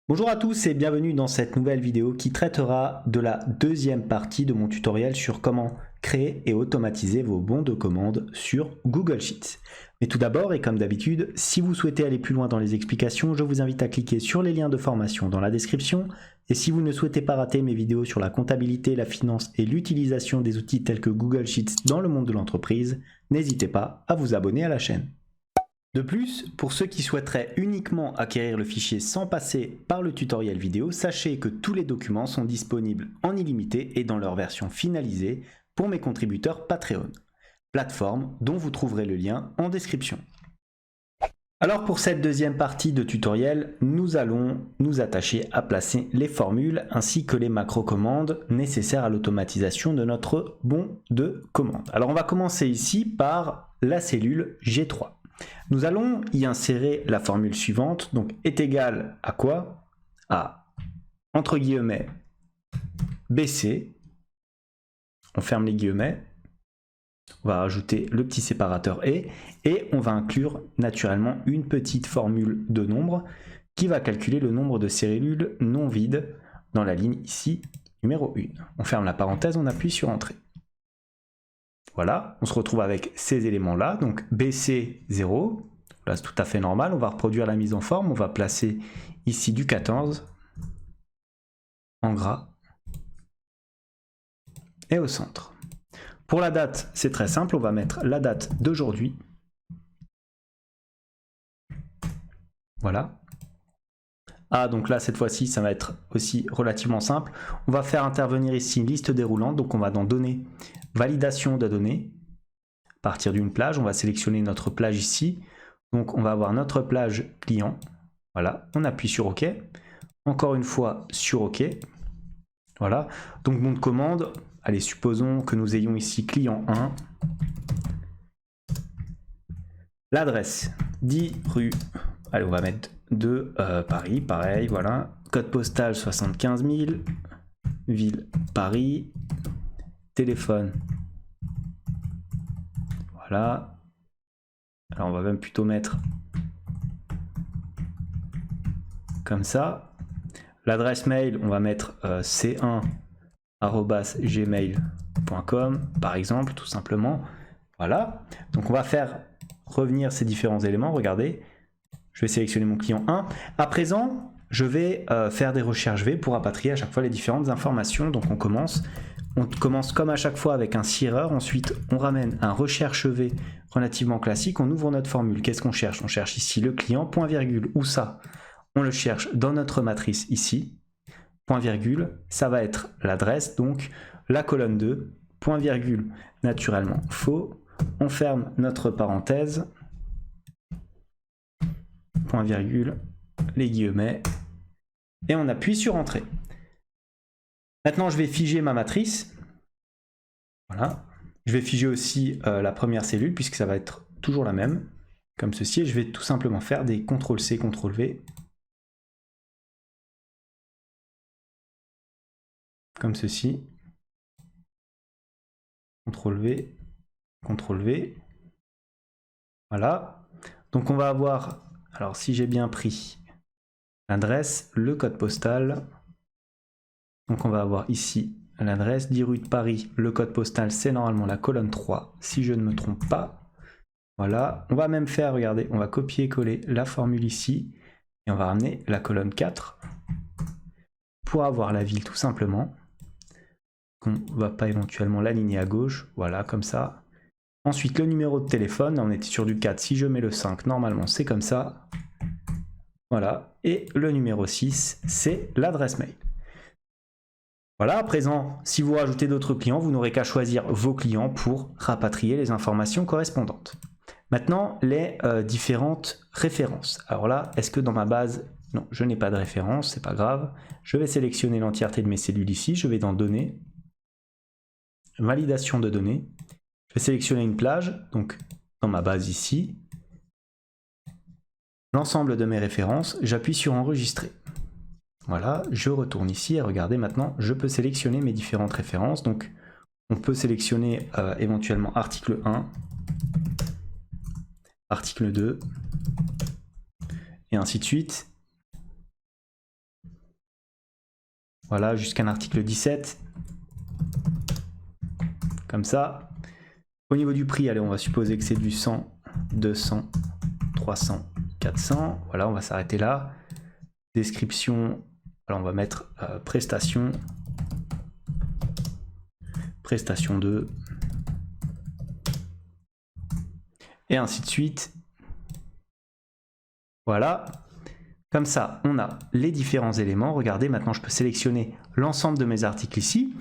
Bonjour à tous et bienvenue dans cette nouvelle vidéo qui traitera de la deuxième partie de mon tutoriel sur comment créer et automatiser vos bons de commande sur Google Sheets. Mais tout d'abord, et comme d'habitude, si vous souhaitez aller plus loin dans les explications, je vous invite à cliquer sur les liens de formation dans la description. Et si vous ne souhaitez pas rater mes vidéos sur la comptabilité, la finance et l'utilisation des outils tels que Google Sheets dans le monde de l'entreprise, n'hésitez pas à vous abonner à la chaîne. De plus, pour ceux qui souhaiteraient uniquement acquérir le fichier sans passer par le tutoriel vidéo, sachez que tous les documents sont disponibles en illimité et dans leur version finalisée pour mes contributeurs Patreon, plateforme dont vous trouverez le lien en description. Alors pour cette deuxième partie de tutoriel, nous allons nous attacher à placer les formules ainsi que les macro-commandes nécessaires à l'automatisation de notre bon de commande. Alors on va commencer ici par la cellule G3. Nous allons y insérer la formule suivante, donc est égal à quoi? À, entre guillemets, BC, on ferme les guillemets, on va rajouter le petit séparateur et on va inclure naturellement une petite formule de nombre qui va calculer le nombre de cellules non vides dans la ligne ici, numéro 1. On ferme la parenthèse, on appuie sur Entrée. Voilà, on se retrouve avec ces éléments-là, donc BC 0, là c'est tout à fait normal, on va reproduire la mise en forme, on va placer ici du 14 en gras et au centre. Pour la date, c'est très simple, on va mettre la date d'aujourd'hui. Voilà. Ah, donc là, cette fois-ci, ça va être aussi relativement simple. On va faire intervenir ici une liste déroulante, donc on va dans Données, Validation de données. À partir d'une plage, on va sélectionner notre plage ici. Donc on va avoir notre plage client. Voilà, on appuie sur OK. Encore une fois sur OK. Voilà, donc bon de commande. Allez, supposons que nous ayons ici client 1. L'adresse 10 rue, allez on va mettre 2 Paris, pareil, voilà. Code postal 75 000, ville Paris, téléphone, voilà. Alors on va même plutôt mettre comme ça. L'adresse mail, on va mettre c1@gmail.com par exemple, tout simplement. Voilà, donc on va faire revenir ces différents éléments, regardez. Je vais sélectionner mon client 1. À présent, je vais faire des recherches V pour rapatrier à chaque fois les différentes informations. Donc on commence comme à chaque fois avec un sireur. Ensuite, on ramène un recherche V relativement classique. On ouvre notre formule. Qu'est-ce qu'on cherche? On cherche ici le client, point virgule. Où ça? On le cherche dans notre matrice ici. Point virgule, ça va être l'adresse, donc la colonne 2. Point virgule, naturellement faux. On ferme notre parenthèse. Point virgule, les guillemets, et on appuie sur Entrée. Maintenant, je vais figer ma matrice. Voilà. Je vais figer aussi la première cellule, puisque ça va être toujours la même, comme ceci, et je vais tout simplement faire des CTRL-C, CTRL-V, comme ceci. CTRL-V, CTRL-V. Voilà. Donc on va avoir, alors si j'ai bien pris l'adresse, le code postal. Donc on va avoir ici l'adresse, 10 rue de Paris, le code postal c'est normalement la colonne 3, si je ne me trompe pas. Voilà, on va même faire, regardez, on va copier-coller la formule ici, et on va ramener la colonne 4, pour avoir la ville tout simplement. On ne va pas éventuellement l'aligner à gauche, voilà, comme ça. Ensuite, le numéro de téléphone, on était sur du 4, si je mets le 5, normalement c'est comme ça. Voilà, et le numéro 6, c'est l'adresse mail. Voilà, à présent, si vous rajoutez d'autres clients, vous n'aurez qu'à choisir vos clients pour rapatrier les informations correspondantes. Maintenant, les différentes références. Alors là, est-ce que dans ma base, non, je n'ai pas de référence, c'est pas grave. Je vais sélectionner l'entièreté de mes cellules ici, je vais dans Données, Validation de données. Je vais sélectionner une plage, donc dans ma base ici. L'ensemble de mes références, j'appuie sur Enregistrer. Voilà, je retourne ici et regardez maintenant, je peux sélectionner mes différentes références. Donc, on peut sélectionner éventuellement article 1, article 2, et ainsi de suite. Voilà, jusqu'à un article 17. Comme ça. Au niveau du prix, allez, on va supposer que c'est du 100, 200, 300, 400. Voilà, on va s'arrêter là. Description, alors on va mettre prestation. Prestation 2. Et ainsi de suite. Voilà. Comme ça, on a les différents éléments. Regardez, maintenant je peux sélectionner l'ensemble de mes articles ici.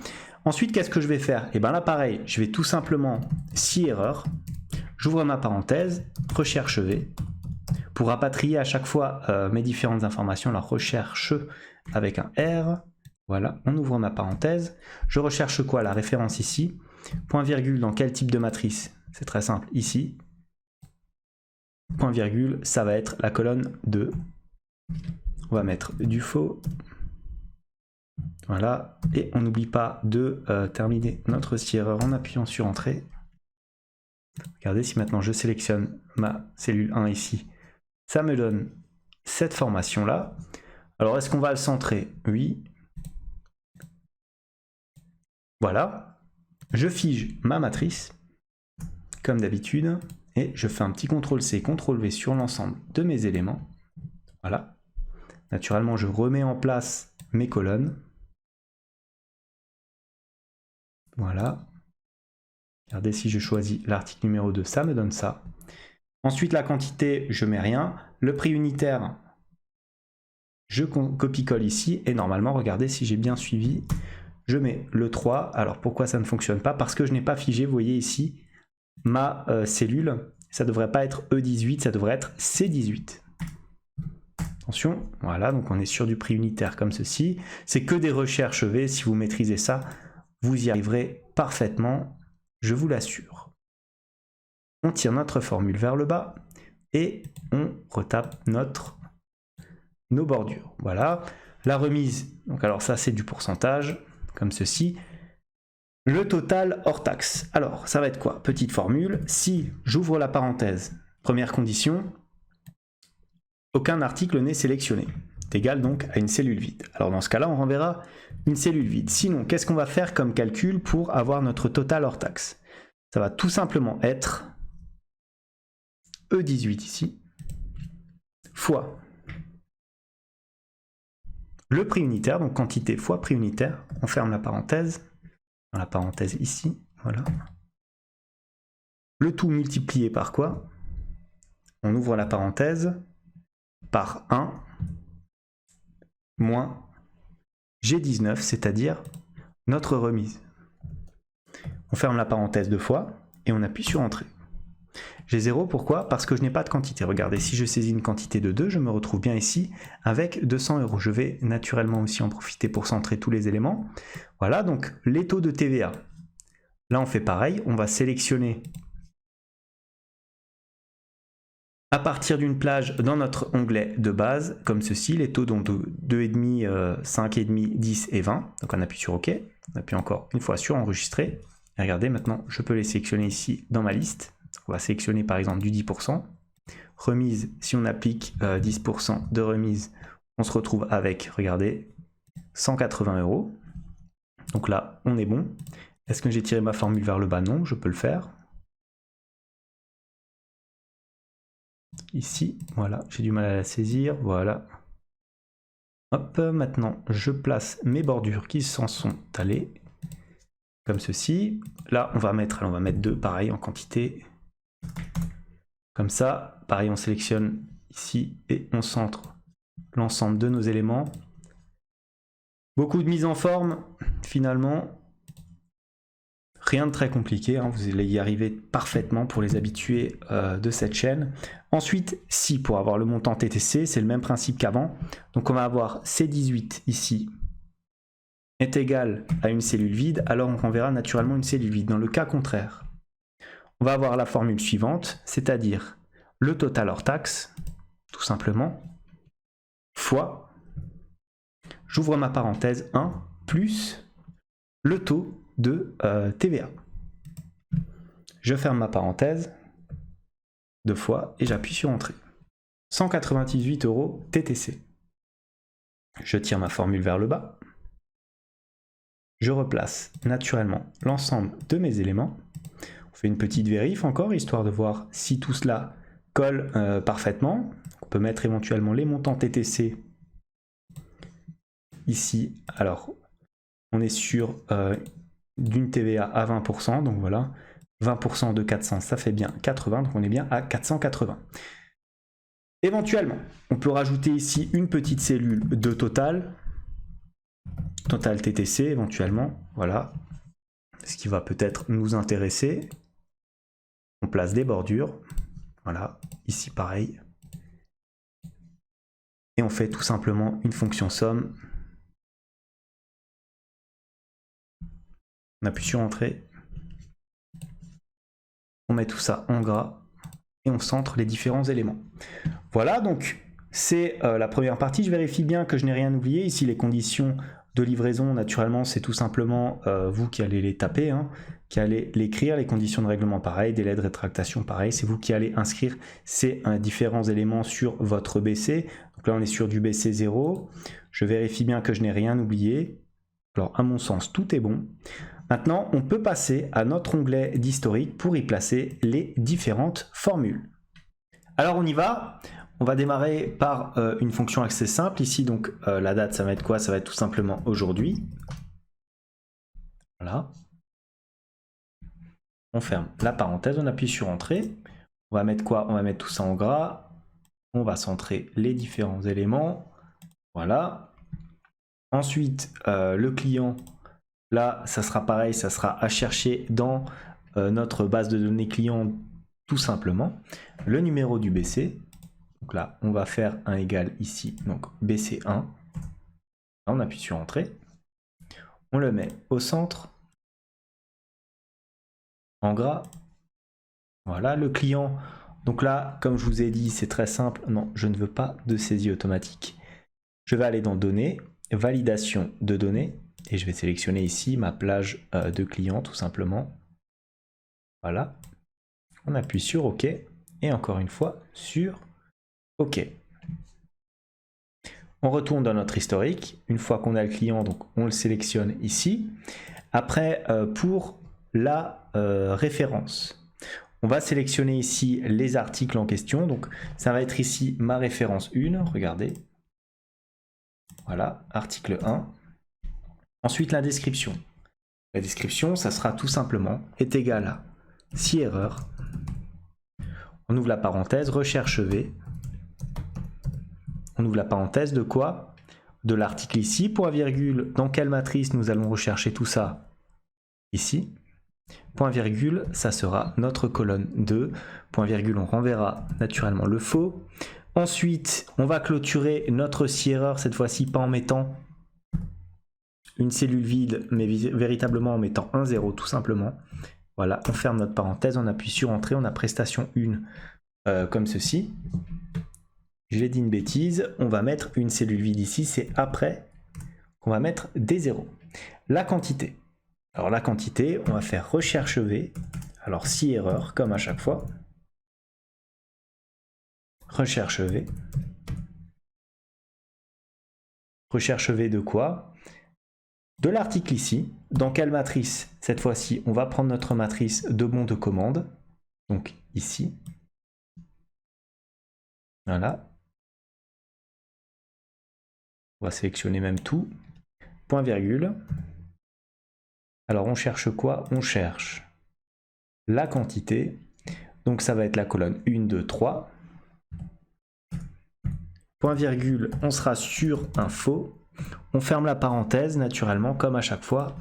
Ensuite, qu'est-ce que je vais faire? Et bien là, pareil, je vais tout simplement, si erreur, j'ouvre ma parenthèse, recherche V, pour rapatrier à chaque fois mes différentes informations, la recherche avec un R. Voilà, on ouvre ma parenthèse. Je recherche quoi? La référence ici. Point virgule dans quel type de matrice? C'est très simple, ici. Point virgule, ça va être la colonne 2. On va mettre du faux. Voilà, et on n'oublie pas de terminer notre si erreur en appuyant sur Entrée. Regardez, si maintenant je sélectionne ma cellule 1 ici, ça me donne cette formation-là. Alors, est-ce qu'on va le centrer? Oui. Voilà. Je fige ma matrice, comme d'habitude, et je fais un petit CTRL-C, CTRL-V sur l'ensemble de mes éléments. Voilà. Naturellement, je remets en place mes colonnes. Voilà. Regardez, si je choisis l'article numéro 2, ça me donne ça. Ensuite, la quantité, je mets rien. Le prix unitaire, je copie-colle ici. Et normalement, regardez, si j'ai bien suivi, je mets le 3. Alors, pourquoi ça ne fonctionne pas? Parce que je n'ai pas figé, vous voyez ici, ma cellule. Ça ne devrait pas être E18, ça devrait être C18. Attention, voilà, donc on est sur du prix unitaire comme ceci. C'est que des recherches V. Si vous maîtrisez ça, vous y arriverez parfaitement, je vous l'assure. On tire notre formule vers le bas et on retape nos bordures. Voilà. La remise, donc alors ça c'est du pourcentage, comme ceci. Le total hors taxe. Alors, ça va être quoi? Petite formule. Si j'ouvre la parenthèse, première condition, aucun article n'est sélectionné. C'est égal donc à une cellule vide. Alors dans ce cas-là, on renverra une cellule vide. Sinon, qu'est-ce qu'on va faire comme calcul pour avoir notre total hors taxe? Ça va tout simplement être E18 ici, fois le prix unitaire, donc quantité fois prix unitaire. On ferme la parenthèse, dans la parenthèse ici, voilà. Le tout multiplié par quoi? On ouvre la parenthèse, par 1, moins G19, c'est-à-dire notre remise. On ferme la parenthèse 2 fois et on appuie sur Entrée. J'ai 0, pourquoi? Parce que je n'ai pas de quantité. Regardez, si je saisis une quantité de 2, je me retrouve bien ici avec 200 €. Je vais naturellement aussi en profiter pour centrer tous les éléments. Voilà, donc les taux de TVA. Là, on fait pareil, on va sélectionner à partir d'une plage dans notre onglet de base, comme ceci, les taux donc 2,5, 5,5, 10 et 20. Donc on appuie sur OK, on appuie encore une fois sur Enregistrer. Et regardez, maintenant, je peux les sélectionner ici dans ma liste. On va sélectionner par exemple du 10%. Remise, si on applique 10% de remise, on se retrouve avec, regardez, 180 €. Donc là, on est bon. Est-ce que j'ai tiré ma formule vers le bas? Non, je peux le faire. Ici, voilà, j'ai du mal à la saisir, voilà. Hop, maintenant, je place mes bordures qui s'en sont allées, comme ceci. Là, on va mettre 2, pareil, en quantité. Comme ça, pareil, on sélectionne ici et on centre l'ensemble de nos éléments. Beaucoup de mise en forme, finalement. Rien de très compliqué, hein, vous allez y arriver parfaitement pour les habitués de cette chaîne. Ensuite, si pour avoir le montant TTC, c'est le même principe qu'avant. Donc on va avoir C18 ici est égal à une cellule vide, alors on renverra naturellement une cellule vide. Dans le cas contraire, on va avoir la formule suivante, c'est-à-dire le total hors taxe, tout simplement, fois, j'ouvre ma parenthèse 1, plus le taux de TVA. Je ferme ma parenthèse 2 fois et j'appuie sur Entrée. 198 € TTC. Je tire ma formule vers le bas. Je replace naturellement l'ensemble de mes éléments. On fait une petite vérif encore, histoire de voir si tout cela colle parfaitement. On peut mettre éventuellement les montants TTC ici. Alors, on est sur d'une TVA à 20%, donc voilà. 20% de 400, ça fait bien 80, donc on est bien à 480. Éventuellement, on peut rajouter ici une petite cellule de total TTC éventuellement, voilà, ce qui va peut-être nous intéresser. On place des bordures, voilà, ici pareil. Et on fait tout simplement une fonction somme. On appuie sur Entrée. On met tout ça en gras et on centre les différents éléments. Voilà, donc c'est la première partie. Je vérifie bien que je n'ai rien oublié. Ici, les conditions de livraison, naturellement, c'est tout simplement vous qui allez les taper, hein, qui allez l'écrire. Les conditions de règlement, pareil. Délai de rétractation, pareil. C'est vous qui allez inscrire ces différents éléments sur votre BC. Donc là, on est sur du BC 0. Je vérifie bien que je n'ai rien oublié. Alors, à mon sens, tout est bon. Maintenant, on peut passer à notre onglet d'historique pour y placer les différentes formules. Alors, on y va. On va démarrer par une fonction assez simple. Ici, donc, la date, ça va être quoi? Ça va être tout simplement aujourd'hui. Voilà. On ferme la parenthèse, on appuie sur Entrée. On va mettre quoi? On va mettre tout ça en gras. On va centrer les différents éléments. Voilà. Ensuite, le client, là, ça sera pareil, ça sera à chercher dans notre base de données client tout simplement. Le numéro du BC. Donc là, on va faire un égal ici, donc BC1. Là, on appuie sur Entrée. On le met au centre, en gras. Voilà, le client. Donc là, comme je vous ai dit, c'est très simple. Non, je ne veux pas de saisie automatique. Je vais aller dans Données, Validation de données. Et je vais sélectionner ici ma plage de client, tout simplement. Voilà. On appuie sur OK. Et encore une fois, sur OK. On retourne dans notre historique. Une fois qu'on a le client, donc on le sélectionne ici. Après, pour la référence, on va sélectionner ici les articles en question. Donc, ça va être ici ma référence 1. Regardez. Voilà, article 1. Ensuite, la description. La description, ça sera tout simplement est égal à si erreur. On ouvre la parenthèse, recherche V. On ouvre la parenthèse de quoi? De l'article ici, point virgule, dans quelle matrice nous allons rechercher tout ça? Ici. Point virgule, ça sera notre colonne 2. Point virgule, on renverra naturellement le faux. Ensuite, on va clôturer notre si erreur, cette fois-ci pas en mettant une cellule vide, mais véritablement en mettant un 0 tout simplement. Voilà, on ferme notre parenthèse, on appuie sur Entrée, on a prestation 1 comme ceci. J'ai dit une bêtise, on va mettre une cellule vide ici, c'est après qu'on va mettre des 0. La quantité. Alors la quantité, on va faire recherche V. Alors si erreur, comme à chaque fois. Recherche V. Recherche V de quoi? De l'article ici. Dans quelle matrice? Cette fois-ci, on va prendre notre matrice de bon de commande. Donc ici. Voilà. On va sélectionner même tout. Point virgule. Alors on cherche quoi? On cherche la quantité. Donc ça va être la colonne 1, 2, 3. Point virgule, on sera sur un faux. On ferme la parenthèse naturellement comme à chaque fois.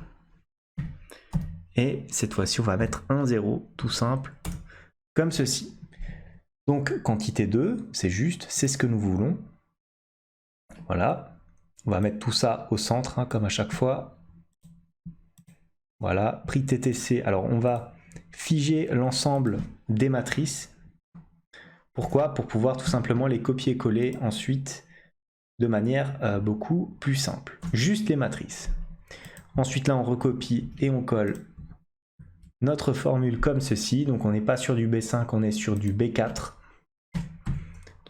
Et cette fois-ci, on va mettre un 0 tout simple comme ceci. Donc quantité 2, c'est juste, c'est ce que nous voulons. Voilà. On va mettre tout ça au centre hein, comme à chaque fois. Voilà, prix TTC. Alors on va figer l'ensemble des matrices. Pourquoi? Pour pouvoir tout simplement les copier-coller ensuite de manière beaucoup plus simple. Juste les matrices. Ensuite là on recopie et on colle notre formule comme ceci. Donc on n'est pas sur du B5, on est sur du B4.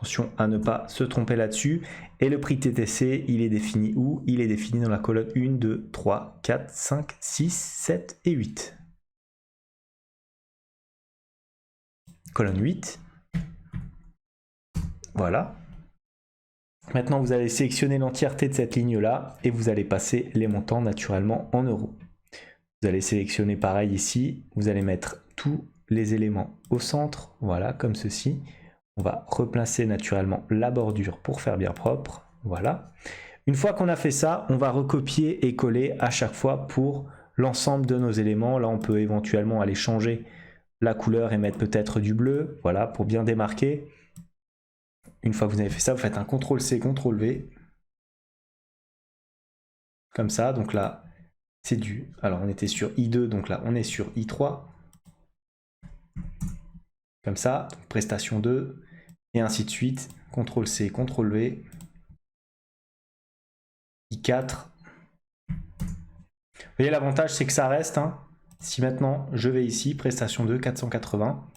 Attention à ne pas se tromper là-dessus. Et le prix TTC, il est défini où? Il est défini dans la colonne 1, 2, 3, 4, 5, 6, 7 et 8. Colonne 8. Voilà. Maintenant, vous allez sélectionner l'entièreté de cette ligne-là et vous allez passer les montants naturellement en euros. Vous allez sélectionner pareil ici. Vous allez mettre tous les éléments au centre. Voilà, comme ceci. On va replacer naturellement la bordure pour faire bien propre. Voilà. Une fois qu'on a fait ça, on va recopier et coller à chaque fois pour l'ensemble de nos éléments. Là, on peut éventuellement aller changer la couleur et mettre peut-être du bleu. Voilà, pour bien démarquer. Une fois que vous avez fait ça, vous faites un CTRL-C, CTRL-V. Comme ça, donc là, c'est du... Alors, on était sur I2, donc là, on est sur I3. Comme ça, donc, prestation 2, et ainsi de suite. CTRL-C, CTRL-V. I4. Vous voyez, l'avantage, c'est que ça reste. Hein. Si maintenant, je vais ici, prestation 2, 480,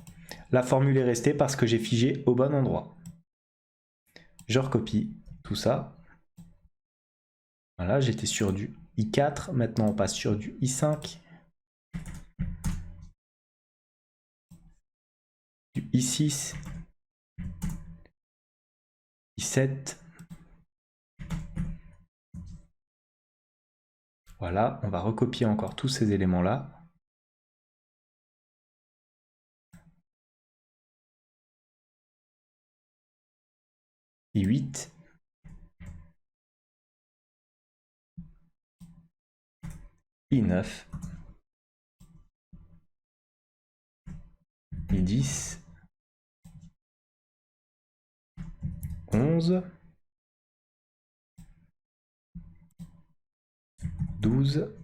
la formule est restée parce que j'ai figé au bon endroit. Je recopie tout ça. Voilà, j'étais sur du I4. Maintenant, on passe sur du I5. Du I6. I7. Voilà, on va recopier encore tous ces éléments-là. I8. I9. I10. 11. 12.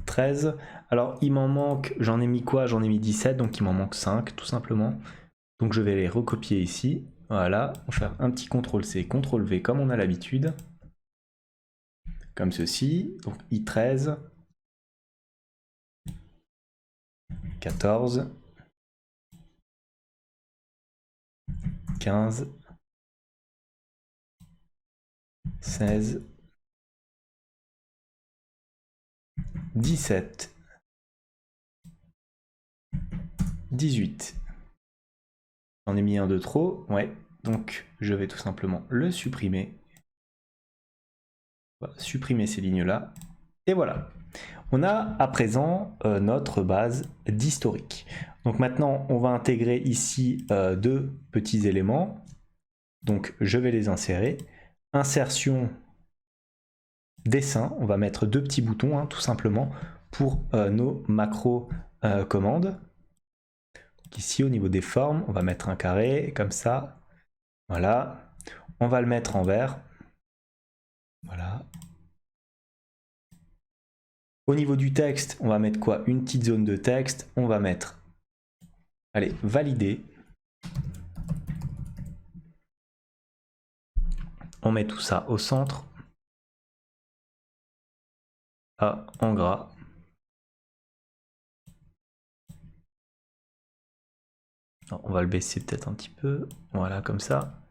13. Alors, il m'en manque, j'en ai mis quoi? J'en ai mis 17, donc il m'en manque 5, tout simplement. Donc, je vais les recopier ici. Voilà, on va faire un petit CTRL-C, CTRL-V comme on a l'habitude. Comme ceci. Donc, I13. 14. 15. 16. 17. 18. J'en ai mis un de trop, ouais. Donc, je vais tout simplement le supprimer. Voilà, supprimer ces lignes-là. Et voilà. On a à présent notre base d'historique. Donc maintenant, on va intégrer ici deux petits éléments. Donc, je vais les insérer. Insertion dessin. On va mettre deux petits boutons, hein, tout simplement, pour nos macros commandes. Donc ici, au niveau des formes, on va mettre un carré, comme ça. Voilà. On va le mettre en vert. Voilà. Au niveau du texte, on va mettre quoi? Une petite zone de texte. On va mettre, allez, valider. On met tout ça au centre. A en gras. Alors, on va le baisser peut-être un petit peu. Voilà, comme ça.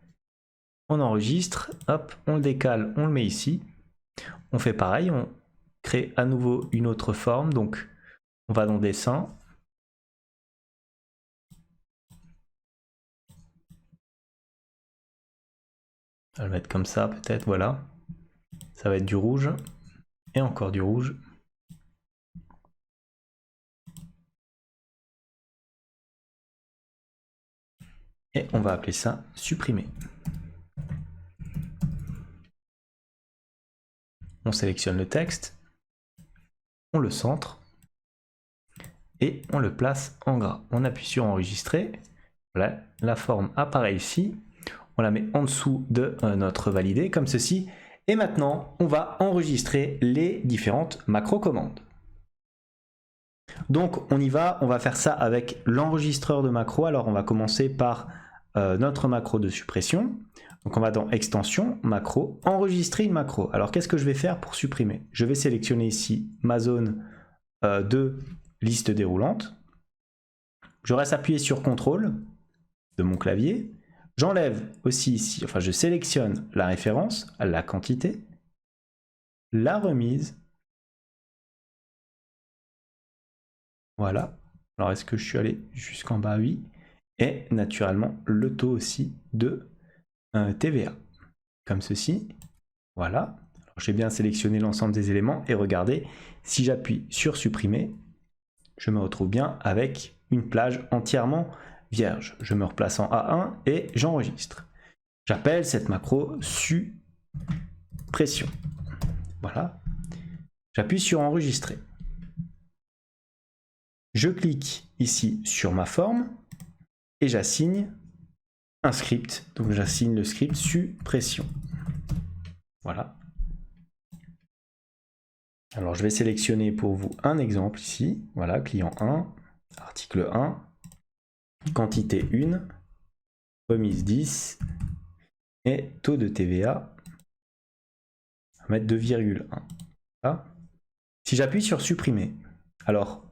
On enregistre. Hop, on le décale, on le met ici. On fait pareil, on crée à nouveau une autre forme. Donc, on va dans dessin. On va le mettre comme ça, peut-être, voilà. Ça va être du rouge. Et encore du rouge. Et on va appeler ça supprimer. On sélectionne le texte. On le centre. Et on le place en gras. On appuie sur enregistrer. Voilà, la forme apparaît ici. On la met en dessous de notre validé, comme ceci. Et maintenant, on va enregistrer les différentes macro-commandes. Donc, on y va. On va faire ça avec l'enregistreur de macro. Alors, on va commencer par notre macro de suppression. Donc, on va dans extension, macro, enregistrer une macro. Alors, qu'est-ce que je vais faire pour supprimer? Je vais sélectionner ici ma zone de liste déroulante. Je reste appuyé sur CTRL. de mon clavier. J'enlève aussi ici, enfin je sélectionne la référence, la quantité, la remise. Voilà. Alors est-ce que je suis allé jusqu'en bas? Oui. Et naturellement le taux aussi de TVA. Comme ceci. Voilà. J'ai bien sélectionné l'ensemble des éléments et regardez, si j'appuie sur supprimer, je me retrouve bien avec une plage entièrement vierge. Je me replace en A1 et j'enregistre. J'appelle cette macro suppression. Voilà. J'appuie sur enregistrer. Je clique ici sur ma forme et j'assigne un script. Donc j'assigne le script suppression. Voilà. Alors je vais sélectionner pour vous un exemple ici. Voilà, client 1, article 1, quantité 1, remise 10 et taux de TVA. On va mettre 2,1. Voilà. Si j'appuie sur supprimer, alors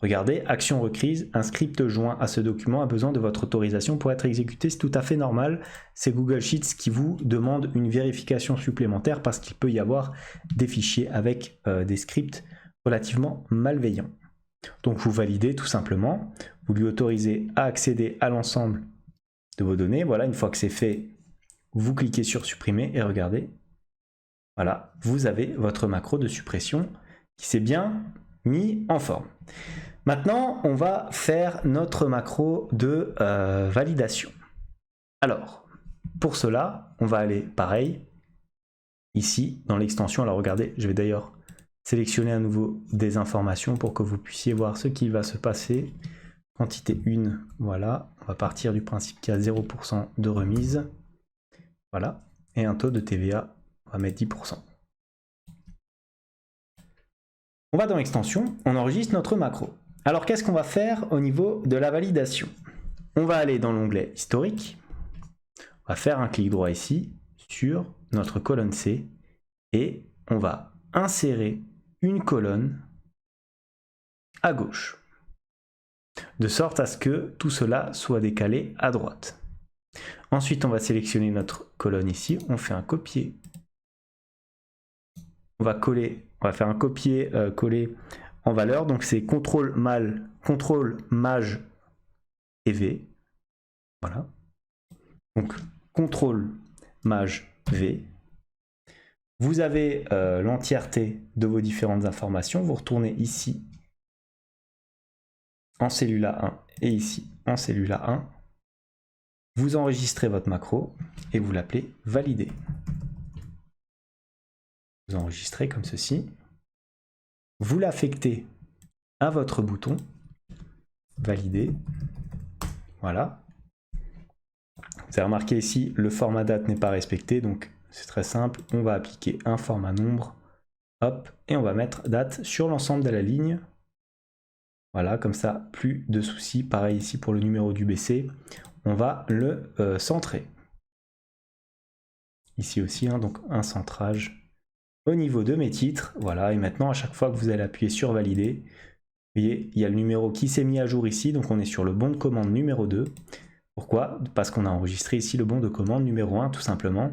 regardez, action requise, un script joint à ce document a besoin de votre autorisation pour être exécuté. C'est tout à fait normal. C'est Google Sheets qui vous demande une vérification supplémentaire parce qu'il peut y avoir des fichiers avec des scripts relativement malveillants. Donc vous validez tout simplement, vous lui autorisez à accéder à l'ensemble de vos données. Voilà, une fois que c'est fait, vous cliquez sur supprimer et regardez. Voilà, vous avez votre macro de suppression qui s'est bien mis en forme. Maintenant, on va faire notre macro de validation. Alors, pour cela, on va aller pareil, ici, dans l'extension. Alors regardez, je vais d'ailleurs sélectionner à nouveau des informations pour que vous puissiez voir ce qui va se passer. Quantité 1, voilà. On va partir du principe qu'il y a 0% de remise. Voilà. Et un taux de TVA, on va mettre 10%. On va dans l'extension, on enregistre notre macro. Alors qu'est-ce qu'on va faire au niveau de la validation? On va aller dans l'onglet historique, on va faire un clic droit ici sur notre colonne C et on va insérer une colonne à gauche, de sorte à ce que tout cela soit décalé à droite. Ensuite, on va sélectionner notre colonne ici, on fait un copier, on va faire un copier-coller en valeur, donc c'est CTRL Maj et V. Voilà. Donc CTRL Maj V. Vous avez l'entièreté de vos différentes informations. Vous retournez ici en cellule A1 et ici en cellule A1. Vous enregistrez votre macro et vous l'appelez valider. Vous enregistrez comme ceci. Vous l'affectez à votre bouton, valider, voilà. Vous avez remarqué ici, le format date n'est pas respecté, donc c'est très simple, on va appliquer un format nombre, hop, et on va mettre date sur l'ensemble de la ligne. Voilà, comme ça, plus de soucis. Pareil ici pour le numéro du BC, on va le centrer. Ici aussi, hein, donc un centrage au niveau de mes titres, voilà, et maintenant à chaque fois que vous allez appuyer sur valider, vous voyez, il y a le numéro qui s'est mis à jour ici, donc on est sur le bon de commande numéro 2. Pourquoi? Parce qu'on a enregistré ici le bon de commande numéro 1 tout simplement.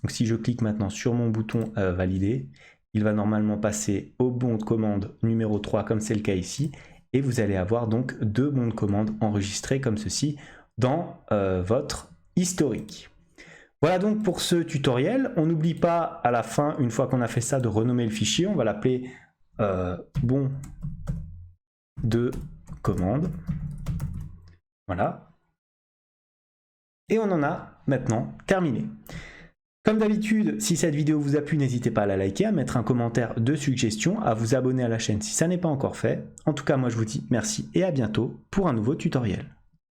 Donc si je clique maintenant sur mon bouton valider, il va normalement passer au bon de commande numéro 3 comme c'est le cas ici, et vous allez avoir donc 2 bons de commande enregistrés comme ceci dans votre historique. Voilà donc pour ce tutoriel. On n'oublie pas à la fin, une fois qu'on a fait ça, de renommer le fichier. On va l'appeler bon de commande. Voilà. Et on en a maintenant terminé. Comme d'habitude, si cette vidéo vous a plu, n'hésitez pas à la liker, à mettre un commentaire de suggestion, à vous abonner à la chaîne si ça n'est pas encore fait. En tout cas, moi je vous dis merci et à bientôt pour un nouveau tutoriel.